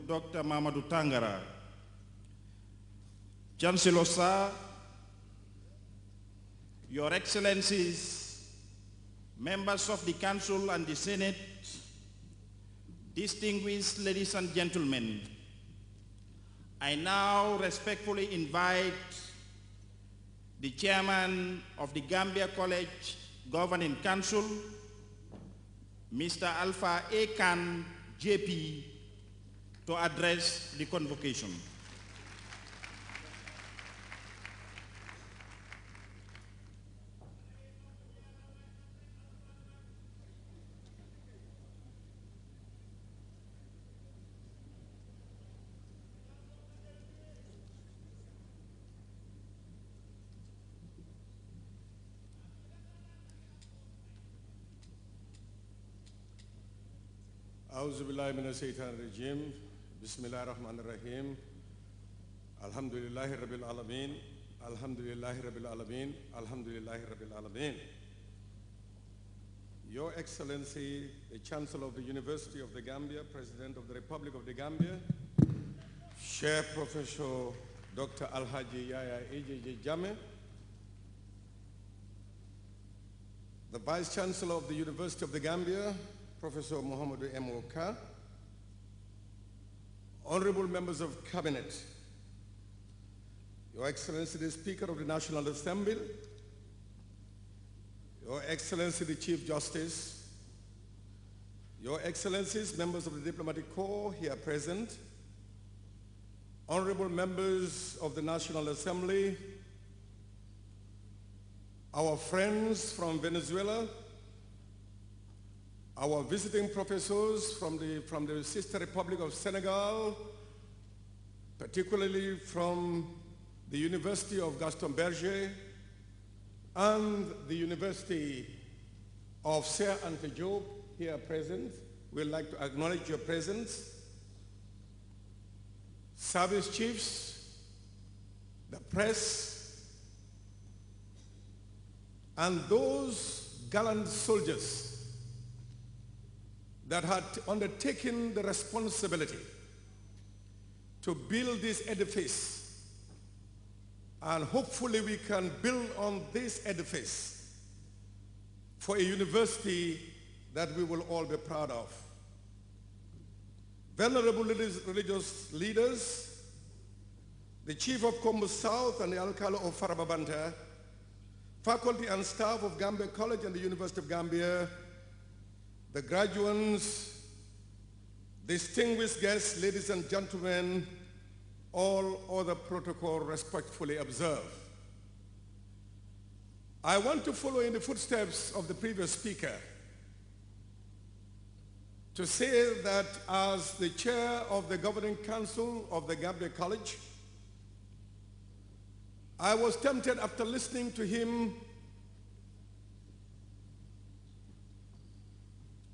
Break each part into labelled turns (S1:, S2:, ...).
S1: Dr. Mamadou Tangara, Chancellor Sir, Your Excellencies, members of the Council and the Senate, distinguished ladies and gentlemen, I now respectfully invite the Chairman of the Gambia College Governing Council, Mr. Alpha A. Khan, JP, to address the convocation.
S2: أعوذ بالله من الشيطان الرجيم بسم الله الرحمن الرحيم الحمد لله رب العالمين الحمد لله رب العالمين الحمد لله رب العالمين. Your Excellency, the Chancellor of the University of the Gambia, President of the Republic of the Gambia, Chair Professor Dr. Alhaji Yaya AJJ Jammeh, the Vice Chancellor of the University of the Gambia, Professor Mohamedou M. Oka, honorable members of Cabinet, Your Excellency the Speaker of the National Assembly, Your Excellency the Chief Justice, Your Excellencies, members of the Diplomatic Corps here present, honorable members of the National Assembly, our friends from Venezuela, our visiting professors from the sister Republic of Senegal, particularly from the University of Gaston Berger and the University of Sir Anta Diop here present. We'd like to acknowledge your presence. Service chiefs, the press, and those gallant soldiers that had undertaken the responsibility to build this edifice, and hopefully we can build on this edifice for a university that we will all be proud of. Venerable religious leaders, the Chief of Kombo South and the Alcalde of Farababanta, faculty and staff of Gambia College and the University of Gambia, the graduates, distinguished guests, ladies and gentlemen, all other protocol respectfully observed. I want to follow in the footsteps of the previous speaker to say that as the chair of the Governing Council of the Gambia College, I was tempted after listening to him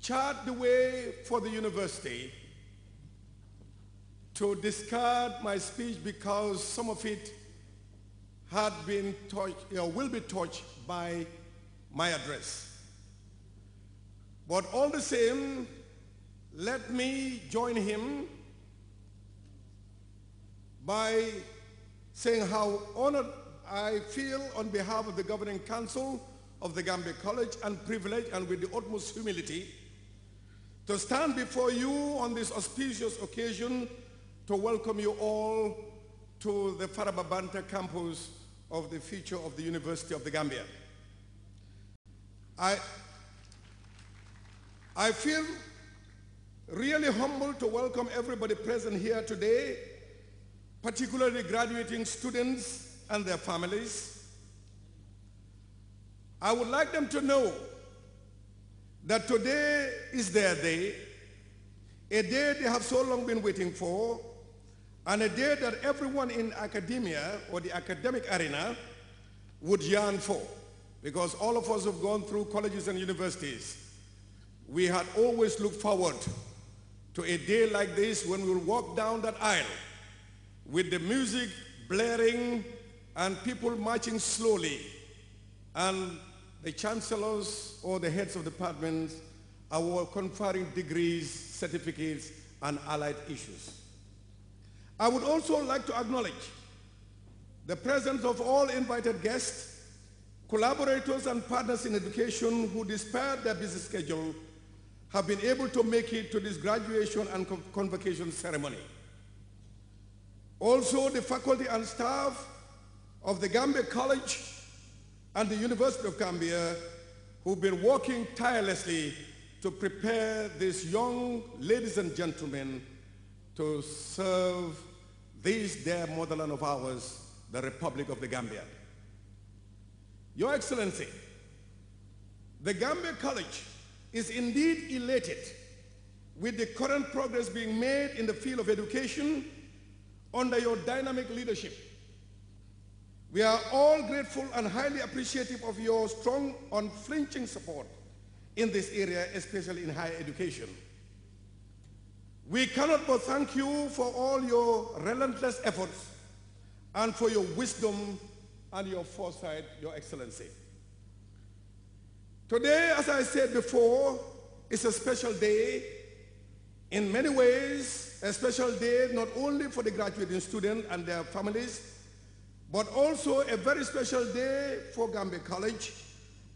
S2: chart the way for the university to discard my speech because some of it had been touched, will be touched by my address. But all the same, let me join him by saying how honored I feel on behalf of the Governing Council of the Gambia College and privileged and with the utmost humility to stand before you on this auspicious occasion to welcome you all to the Farababanta campus of the future of the University of the Gambia. I feel really humbled to welcome everybody present here today, particularly graduating students and their families. I would like them to know that today is their day, a day they have so long been waiting for, and a day that everyone in academia or the academic arena would yearn for, because all of us have gone through colleges and universities. We had always looked forward to a day like this when we will walk down that aisle with the music blaring and people marching slowly, and the chancellors or the heads of departments are conferring degrees, certificates, and allied issues. I would also like to acknowledge the presence of all invited guests, collaborators and partners in education who, despite their busy schedule, have been able to make it to this graduation and convocation ceremony. Also, the faculty and staff of the Gambia College and the University of Gambia, who've been working tirelessly to prepare these young ladies and gentlemen to serve this dear motherland of ours, the Republic of the Gambia. Your Excellency, the Gambia College is indeed elated with the current progress being made in the field of education under your dynamic leadership. We are all grateful and highly appreciative of your strong, unflinching support in this area, especially in higher education. We cannot but thank you for all your relentless efforts and for your wisdom and your foresight, Your Excellency. Today, as I said before, is a special day. In many ways, a special day not only for the graduating students and their families, but also a very special day for Gambia College,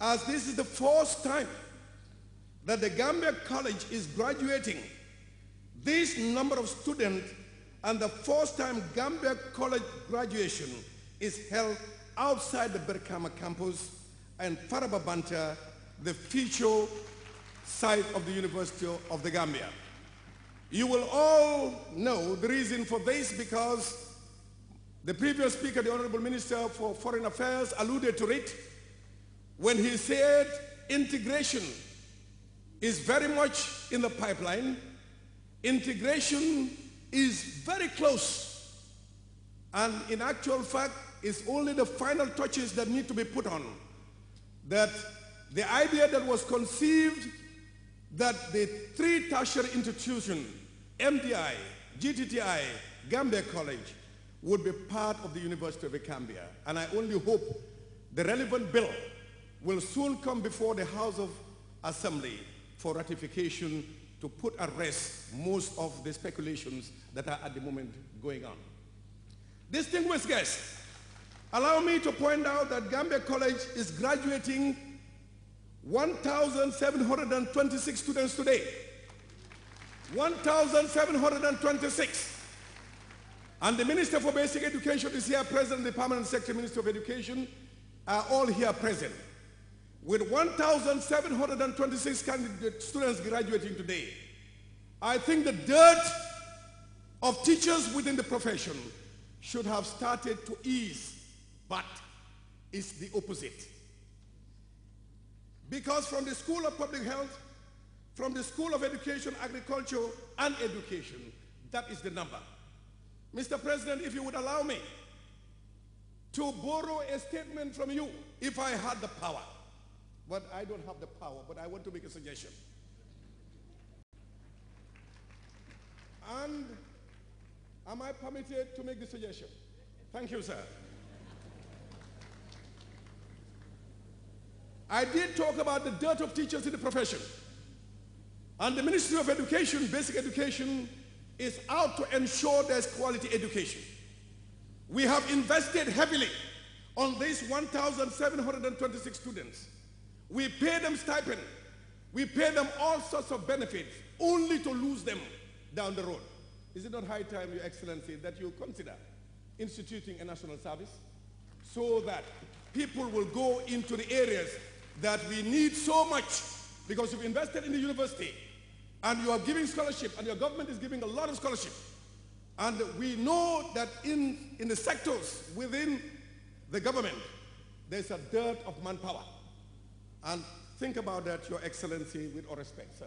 S2: as this is the first time that the Gambia College is graduating this number of students, and the first time Gambia College graduation is held outside the Berkama campus and Farababanta, the future site of the University of the Gambia. You will all know the reason for this, because the previous speaker, the Honorable Minister for Foreign Affairs, alluded to it when he said integration is very much in the pipeline. Integration is very close, and in actual fact, it's only the final touches that need to be put on. That the idea that was conceived that the three tertiary institutions, MDI, GTTI, Gambia College, would be part of the University of the Gambia. And I only hope the relevant bill will soon come before the House of Assembly for ratification to put at rest most of the speculations that are at the moment going on. Distinguished guests, allow me to point out that Gambia College is graduating 1,726 students today. 1,726. And the Minister for Basic Education is here present, the Permanent Secretary Minister of Education are all here present. With 1,726 students graduating today, I think the dearth of teachers within the profession should have started to ease, but it's the opposite. Because from the School of Public Health, from the School of Education, Agriculture, and Education, that is the number. Mr. President, if you would allow me to borrow a statement from you, if I had the power, but I don't have the power, but I want to make a suggestion. And am I permitted to make the suggestion? Thank you, sir. I did talk about the dearth of teachers in the profession. And the Ministry of Education, Basic Education, is out to ensure there's quality education. We have invested heavily on these 1,726 students. We pay them stipend. We pay them all sorts of benefits, only to lose them down the road. Is it not high time, Your Excellency, that you consider instituting a national service so that people will go into the areas that we need so much? Because you've invested in the university and you are giving scholarship, and your government is giving a lot of scholarship. And we know that in the sectors within the government, there's a dearth of manpower. And think about that, Your Excellency, with all respect, sir.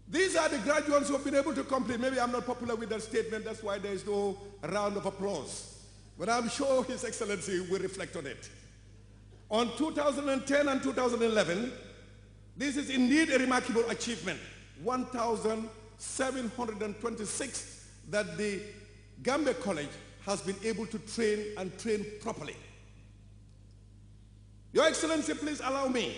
S2: These are the graduates who have been able to complete. Maybe I'm not popular with that statement, that's why there is no round of applause. But I'm sure His Excellency will reflect on it. On 2010 and 2011, this is indeed a remarkable achievement. 1,726 that the Gambia College has been able to train and train properly. Your Excellency, please allow me